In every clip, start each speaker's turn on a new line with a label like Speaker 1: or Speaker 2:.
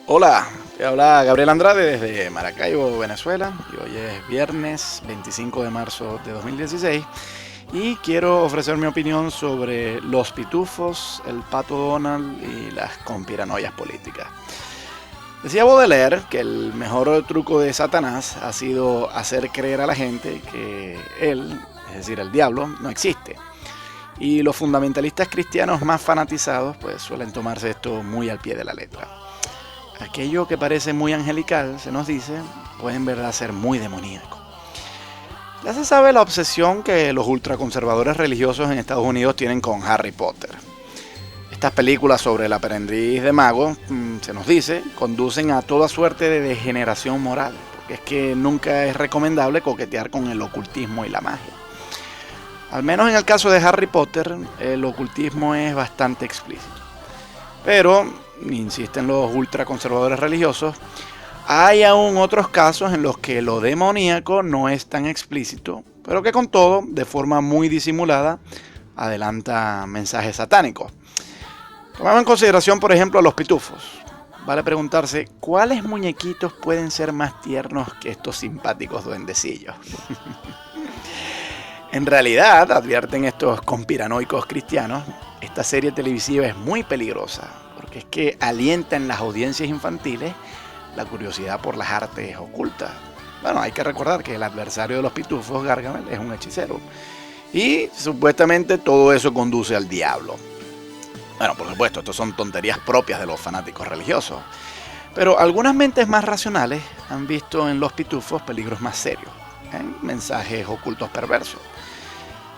Speaker 1: Hola, te habla Gabriel Andrade desde Maracaibo, Venezuela, y hoy es viernes 25 de marzo de 2016 y quiero ofrecer mi opinión sobre los pitufos, el pato Donald y las conspiranoias políticas. Decía Baudelaire que el mejor truco de Satanás ha sido hacer creer a la gente que él, es decir, el diablo, no existe. Y los fundamentalistas cristianos más fanatizados pues suelen tomarse esto muy al pie de la letra. Aquello que parece muy angelical, se nos dice, puede en verdad ser muy demoníaco. Ya se sabe la obsesión que los ultraconservadores religiosos en Estados Unidos tienen con Harry Potter. Estas películas sobre el aprendiz de mago, se nos dice, conducen a toda suerte de degeneración moral, porque es que nunca es recomendable coquetear con el ocultismo y la magia. Al menos en el caso de Harry Potter, el ocultismo es bastante explícito. Pero, insisten los ultraconservadores religiosos, hay aún otros casos en los que lo demoníaco no es tan explícito, pero que con todo, de forma muy disimulada, adelanta mensajes satánicos. Tomamos en consideración, por ejemplo, a los pitufos. Vale preguntarse, ¿cuáles muñequitos pueden ser más tiernos que estos simpáticos duendecillos? En realidad, advierten estos conspiranoicos cristianos, esta serie televisiva es muy peligrosa, porque es que alienta en las audiencias infantiles la curiosidad por las artes ocultas. Bueno, hay que recordar que el adversario de los pitufos, Gargamel, es un hechicero. Y supuestamente todo eso conduce al diablo. Bueno, por supuesto, esto son tonterías propias de los fanáticos religiosos. Pero algunas mentes más racionales han visto en los pitufos peligros más serios, mensajes ocultos perversos.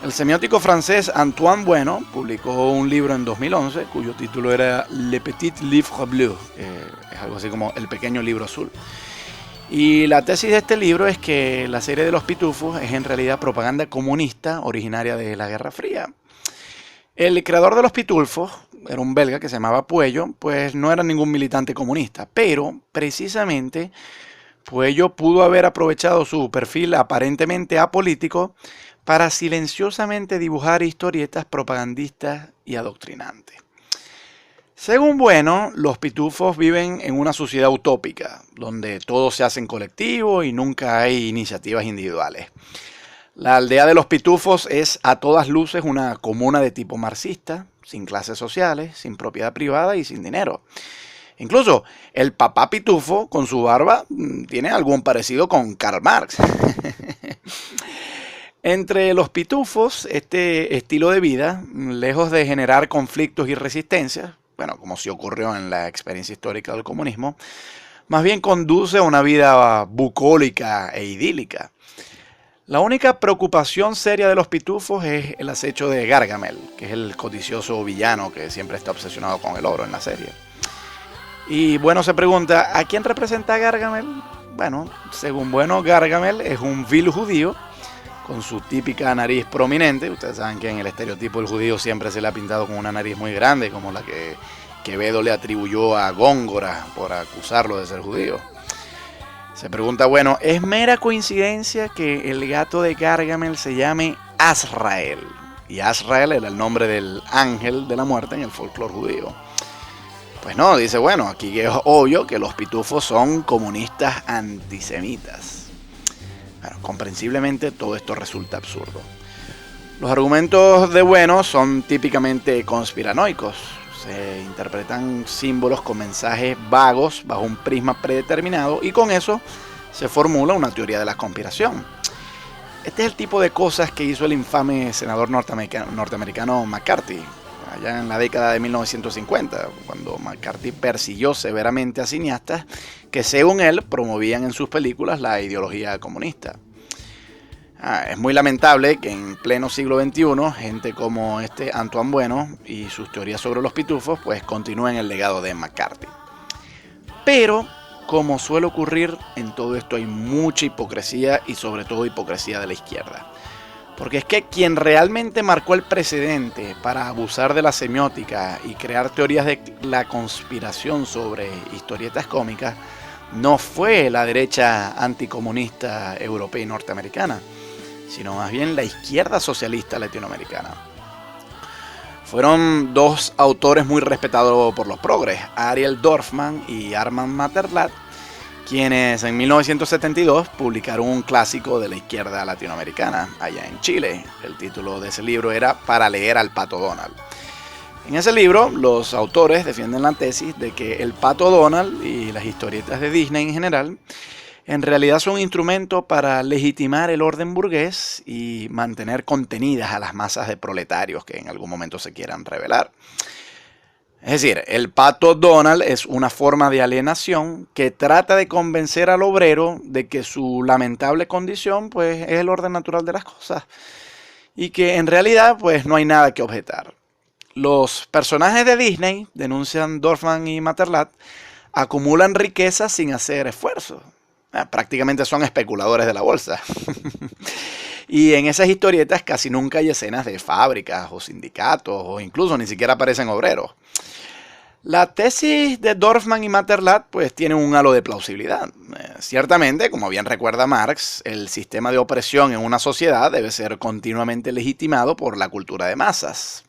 Speaker 1: El semiótico francés Antoine Bueno publicó un libro en 2011 cuyo título era Le Petit Livre Bleu, es algo así como El Pequeño Libro Azul. Y la tesis de este libro es que la serie de los pitufos es en realidad propaganda comunista originaria de la Guerra Fría. El creador de los pitufos era un belga que se llamaba Puello, pues no era ningún militante comunista, pero precisamente Puello pudo haber aprovechado su perfil aparentemente apolítico para silenciosamente dibujar historietas propagandistas y adoctrinantes. Según Bueno, los pitufos viven en una sociedad utópica, donde todo se hace en colectivo y nunca hay iniciativas individuales. La aldea de los pitufos es a todas luces una comuna de tipo marxista, sin clases sociales, sin propiedad privada y sin dinero. Incluso el papá pitufo con su barba tiene algún parecido con Karl Marx. Entre los pitufos, este estilo de vida, lejos de generar conflictos y resistencias, bueno, como sí ocurrió en la experiencia histórica del comunismo, más bien conduce a una vida bucólica e idílica. La única preocupación seria de los pitufos es el acecho de Gargamel, que es el codicioso villano que siempre está obsesionado con el oro en la serie. Y Bueno se pregunta, ¿a quién representa Gargamel? Bueno, según Bueno, Gargamel es un vil judío con su típica nariz prominente. Ustedes saben que en el estereotipo del judío siempre se le ha pintado con una nariz muy grande, como la que Quevedo le atribuyó a Góngora por acusarlo de ser judío. Se pregunta, bueno, ¿es mera coincidencia que el gato de Gargamel se llame Azrael? Y Azrael era el nombre del ángel de la muerte en el folclore judío. Pues no, dice, bueno, aquí es obvio que los pitufos son comunistas antisemitas. Bueno, comprensiblemente todo esto resulta absurdo. Los argumentos de Bueno son típicamente conspiranoicos. Se interpretan símbolos con mensajes vagos bajo un prisma predeterminado y con eso se formula una teoría de la conspiración. Este es el tipo de cosas que hizo el infame senador norteamericano McCarthy allá en la década de 1950, cuando McCarthy persiguió severamente a cineastas que según él promovían en sus películas la ideología comunista. Es muy lamentable que en pleno siglo XXI gente como este Antoine Bueno y sus teorías sobre los pitufos pues continúen el legado de McCarthy. Pero, como suele ocurrir, en todo esto hay mucha hipocresía y sobre todo hipocresía de la izquierda. Porque es que quien realmente marcó el precedente para abusar de la semiótica y crear teorías de la conspiración sobre historietas cómicas no fue la derecha anticomunista europea y norteamericana, sino más bien la izquierda socialista latinoamericana. Fueron dos autores muy respetados por los progres, Ariel Dorfman y Armand Matterlat, quienes en 1972 publicaron un clásico de la izquierda latinoamericana, allá en Chile. El título de ese libro era Para leer al Pato Donald. En ese libro, los autores defienden la tesis de que el Pato Donald y las historietas de Disney en general en realidad son un instrumento para legitimar el orden burgués y mantener contenidas a las masas de proletarios que en algún momento se quieran rebelar. Es decir, el Pato Donald es una forma de alienación que trata de convencer al obrero de que su lamentable condición pues, es el orden natural de las cosas y que en realidad pues, no hay nada que objetar. Los personajes de Disney, denuncian Dorfman y Matterlat, acumulan riqueza sin hacer esfuerzo. Prácticamente son especuladores de la bolsa. Y en esas historietas casi nunca hay escenas de fábricas o sindicatos o incluso ni siquiera aparecen obreros. La tesis de Dorfman y Matterlat pues tiene un halo de plausibilidad. Ciertamente, como bien recuerda Marx, el sistema de opresión en una sociedad debe ser continuamente legitimado por la cultura de masas,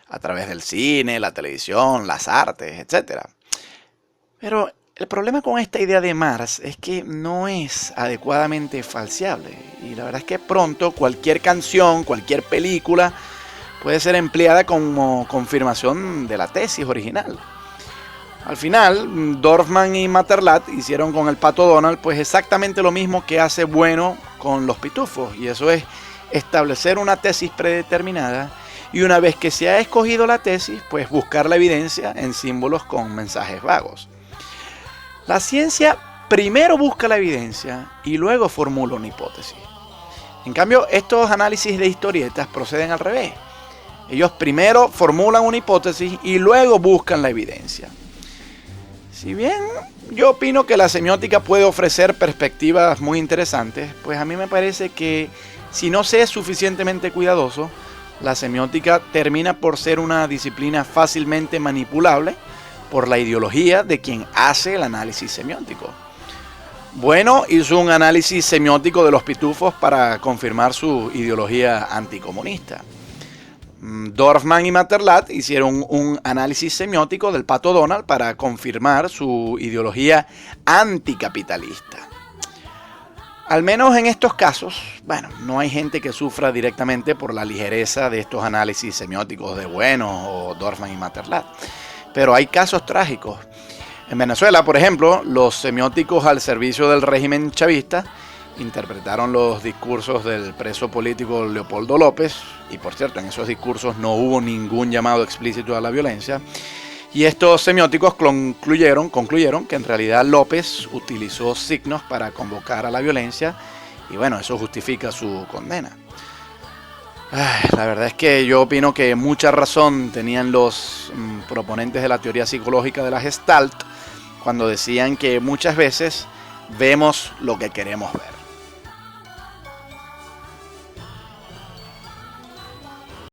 Speaker 1: a través del cine, la televisión, las artes, etc. Pero el problema con esta idea de Marx es que no es adecuadamente falseable. Y la verdad es que pronto cualquier canción, cualquier película puede ser empleada como confirmación de la tesis original. Al final, Dorfman y Matterlat hicieron con el Pato Donald pues exactamente lo mismo que hace Bueno con los Pitufos. Y eso es establecer una tesis predeterminada y una vez que se ha escogido la tesis, pues buscar la evidencia en símbolos con mensajes vagos. La ciencia primero busca la evidencia y luego formula una hipótesis. En cambio, estos análisis de historietas proceden al revés. Ellos primero formulan una hipótesis y luego buscan la evidencia. Si bien yo opino que la semiótica puede ofrecer perspectivas muy interesantes, pues a mí me parece que si no se es suficientemente cuidadoso, la semiótica termina por ser una disciplina fácilmente manipulable por la ideología de quien hace el análisis semiótico. Bueno hizo un análisis semiótico de los pitufos para confirmar su ideología anticomunista. Dorfman y Matterlat hicieron un análisis semiótico del Pato Donald para confirmar su ideología anticapitalista. Al menos en estos casos, bueno, no hay gente que sufra directamente por la ligereza de estos análisis semióticos de Bueno o Dorfman y Matterlat. Pero hay casos trágicos. En Venezuela, por ejemplo, los semióticos al servicio del régimen chavista interpretaron los discursos del preso político Leopoldo López, y por cierto, en esos discursos no hubo ningún llamado explícito a la violencia, y estos semióticos concluyeron que en realidad López utilizó signos para convocar a la violencia, y bueno, eso justifica su condena. La verdad es que yo opino que mucha razón tenían los proponentes de la teoría psicológica de la Gestalt cuando decían que muchas veces vemos lo que queremos ver.